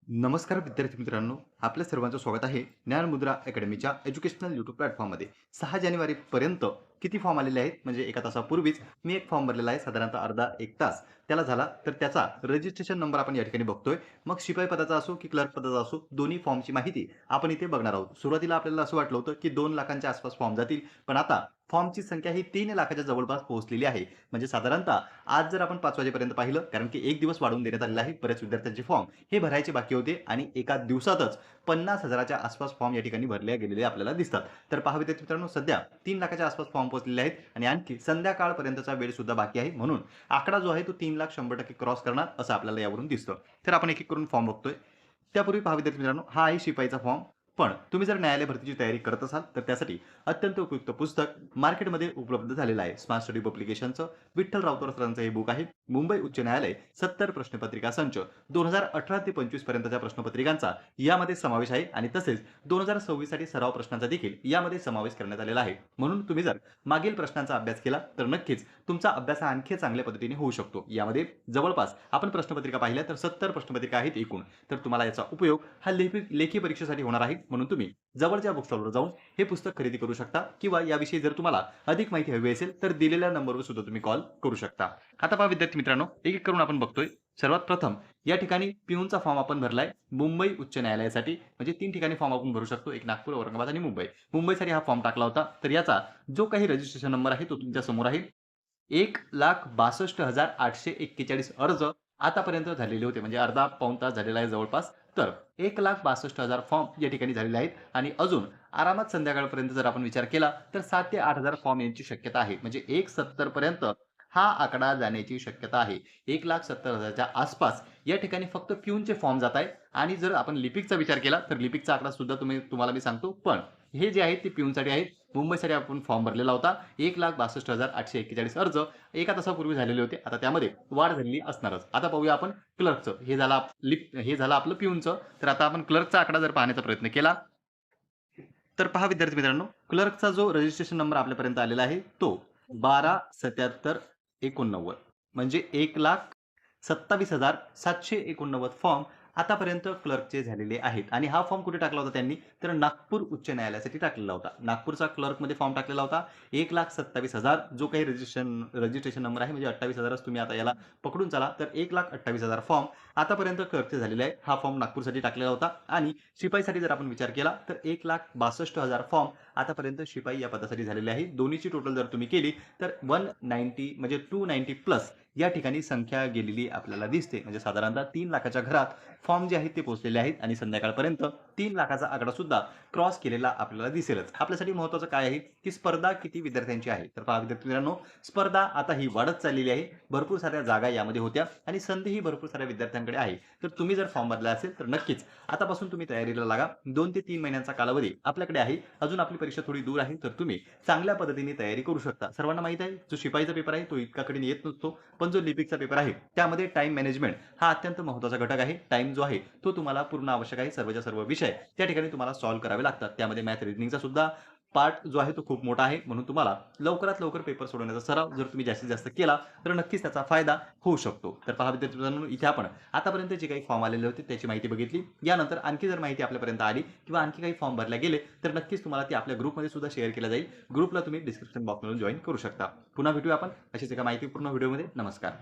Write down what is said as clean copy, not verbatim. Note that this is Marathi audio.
नमस्कार विद्यार्थी मित्रांनो, आपल्या सर्वांचं स्वागत आहे ज्ञान मुद्रा अकॅडमीच्या एज्युकेशनल यूट्यूब प्लॅटफॉर्ममध्ये. 6 जानेवारीपर्यंत किती फॉर्म आलेले आहेत? म्हणजे एका तासापूर्वीच मी एक फॉर्म भरलेला आहे, साधारणतः अर्धा एक तास त्याला झाला. तर त्याचा रजिस्ट्रेशन नंबर आपण या ठिकाणी बघतोय. मग शिपाई पदाचा असो की क्लर्क पदाचा असो, दोन्ही फॉर्मची माहिती आपण इथे बघणार आहोत. सुरुवातीला आपल्याला असं वाटलं होतं की 2 लाखांच्या आसपास फॉर्म जातील, पण आता फॉर्मची संख्या ही 3 लाखाच्या जवळपास पोहोचलेली आहे. म्हणजे साधारणतः आज जर आपण 5 वाजेपर्यंत पाहिलं, कारण की 1 दिवस वाढवून देण्यात आलेला आहे. बऱ्याच विद्यार्थ्यांचे फॉर्म हे भरायचे बाकी होते आणि एका दिवसातच 50,000च्या आसपास फॉर्म या ठिकाणी भरले गेलेले आपल्याला दिसतात. तर पहा विद्यार्थी मित्रांनो, सध्या 3 लाखाच्या आसपास फॉर्म पोहोचलेले आहेत आणि आणखी संध्याकाळपर्यंतचा वेळ सुद्धा बाकी आहे. म्हणून आकडा जो आहे तो 3,00,000 100% क्रॉस करणार असं आपल्याला यावरून दिसतं. तर आपण एक-एक करून फॉर्म बघतोय. त्यापूर्वी पहा विद्यार्थी मित्रांनो, हा आहे शिपाईचा फॉर्म. पण तुम्ही जर न्यायालय भरतीची तयारी करत असाल, तर त्यासाठी अत्यंत उपयुक्त पुस्तक मार्केटमध्ये उपलब्ध झालेलं आहे. स्मार्ट स्टडी पब्लिकेशनचं विठ्ठल राउतर सरांचं हे बुक आहे. मुंबई उच्च न्यायालय 70 प्रश्नपत्रिका संच 2018 ते 25 पर्यंतच्या प्रश्नपत्रिकांचा यामध्ये समावेश आहे आणि तसेच 2026 साठी सराव प्रश्नांचा देखील यामध्ये समावेश करण्यात आलेला आहे. म्हणून तुम्ही जर मागील प्रश्नांचा अभ्यास केला, तर नक्कीच तुमचा अभ्यास हा आणखी चांगल्या पद्धतीने होऊ शकतो. यामध्ये जवळपास आपण प्रश्नपत्रिका पाहिल्या तर 70 प्रश्नपत्रिका आहेत एकूण. तर तुम्हाला याचा उपयोग हा लेखी परीक्षेसाठी होणार आहे. म्हणून तुम्ही जवळच्या बुक स्टॉलवर जाऊन हे पुस्तक खरेदी करू शकता किंवा याविषयी जर तुम्हाला अधिक माहिती हवी असेल तर दिलेल्या नंबरवर सुद्धा तुम्ही कॉल करू शकता. आता पहा विद्यार्थी मित्रांनो, एक-एक करून आपण बघतोय. सर्वात प्रथम या ठिकाणी पिऊनचा फॉर्म आपण भरलाय मुंबई उच्च न्यायालयासाठी. म्हणजे 3 ठिकाणी फॉर्म आपण भरू शकतो. एक नागपूर, औरंगाबाद आणि मुंबई. मुंबईसाठी हा फॉर्म टाकला होता. तर याचा जो काही रजिस्ट्रेशन नंबर आहे तो तुमच्या समोर आहे. 1,62,841 अर्ज आतापर्यंत झालेले होते. म्हणजे अर्धा पाऊण तास झालेला आहे जवळपास. तर 1,62,000 फॉर्म या ठिकाणी झालेले आहेत आणि अजून आरामात संध्याकाळपर्यंत जर आपण विचार केला तर 7,000 ते 8,000 फॉर्म यांची शक्यता आहे. म्हणजे 1,70,000 पर्यंत हा आकडा जाण्याची शक्यता आहे. 1,70,000च्या आसपास या ठिकाणी फक्त पिऊनचे फॉर्म जात आहे आणि जर आपण लिपिकचा विचार केला तर लिपिकचा आकडा सुद्धा तुम्हाला मी सांगतो. पण हे जे आहेत ते पिऊनसाठी आहेत. मुंबईसाठी आपण फॉर्म भरलेला होता. 1,62,841 अर्ज एका तासापूर्वी झालेले होते. आता त्यामध्ये वाढ झालेली असणारच. आता पाहूया आपण क्लर्कचं. हे झालं आपलं पिऊनचं. तर आता आपण क्लर्कचा आकडा जर पाहण्याचा प्रयत्न केला, तर पहा विद्यार्थी मित्रांनो, क्लर्कचा जो रजिस्ट्रेशन नंबर आपल्यापर्यंत आलेला आहे तो 12,77,89 म्हणजे 1,27,789 फॉर्म आतापर्यंत क्लर्कचे झालेले आहेत. आणि हा फॉर्म कुठे टाकला होता त्यांनी? तर नागपूर उच्च न्यायालयासाठी टाकलेला होता. नागपूरचा क्लर्कमध्ये फॉर्म टाकलेला होता. 1,27,000 जो काही रजिस्ट्रेशन नंबर आहे, म्हणजे 28,000च तुम्ही आता याला पकडून चला. तर 1,28,000 फॉर्म आतापर्यंत क्लर्कचे झालेले आहे. हा फॉर्म नागपूरसाठी टाकलेला होता. आणि शिपाईसाठी जर आपण विचार केला तर 1,62,000 फॉर्म आतापर्यंत शिपाई या पदासाठी झालेले आहे. दोन्हीची टोटल जर तुम्ही केली तर 190 म्हणजे 290 प्लस या ठिकाणी संख्या गेलेली आपल्याला दिसते. म्हणजे साधारणतः 3 लाखाच्या घरात फॉर्म जे आहेत ते पोहोचलेले आहेत आणि संध्याकाळपर्यंत 3 लाखाचा आकडा सुद्धा क्रॉस केलेला आपल्याला दिसेलच. आपल्यासाठी महत्त्वाचं काय आहे की स्पर्धा किती विद्यार्थ्यांची आहे. तर पहा विद्यार्थी मित्रांनो, स्पर्धा आता ही वाढत चाललेली आहे. भरपूर साऱ्या जागा यामध्ये होत्या आणि संधीही भरपूर साऱ्या विद्यार्थ्यांकडे आहे. तर तुम्ही जर फॉर्म भरला असेल तर नक्कीच आतापासून तुम्ही तयारीला लागा. 2 ते 3 महिन्यांचा कालावधी आपल्याकडे आहे. अजून आपली परीक्षा थोडी दूर आहे, तर तुम्ही चांगल्या पद्धतीने तयारी करू शकता. सर्वांना माहीत आहे, जो शिपाईचा पेपर आहे तो इतका कठीण येत नसतो. पण जो लिपिकचा पेपर आहे त्यामध्ये टाईम मॅनेजमेंट हा अत्यंत महत्त्वाचा घटक आहे. टाईम जो आहे तो तुम्हाला पूर्ण आवश्यक आहे. सर्वच्या सर्व विषय त्या ठिकाणी तुम्हाला सॉल्व्ह करावे लागतात. त्यामध्ये मॅथ रिझनिंगचा सुद्धा पार्ट जो आहे तो खूप मोठा आहे. म्हणून तुम्हाला लवकरात लवकर पेपर सोडवण्याचा सराव जर तुम्ही जास्तीत जास्त केला तर नक्कीच त्याचा फायदा होऊ शकतो. तर पहा विद्यार्थी मित्रांनो, इथे आपण आतापर्यंत जे काही फॉर्म आलेले होते त्याची माहिती बघितली. यानंतर आणखी जर माहिती आपल्यापर्यंत आली किंवा आणखी काही फॉर्म भरले गेले तर नक्कीच तुम्हाला ती आपल्या ग्रुपमध्ये सुद्धा शेअर केला जाईल. ग्रुपला तुम्ही डिस्क्रिप्शन बॉक्समधून जॉइन करू शकता. पुन्हा भेटूया आपण अशीच एका माहितीपूर्ण व्हिडिओमध्ये. नमस्कार.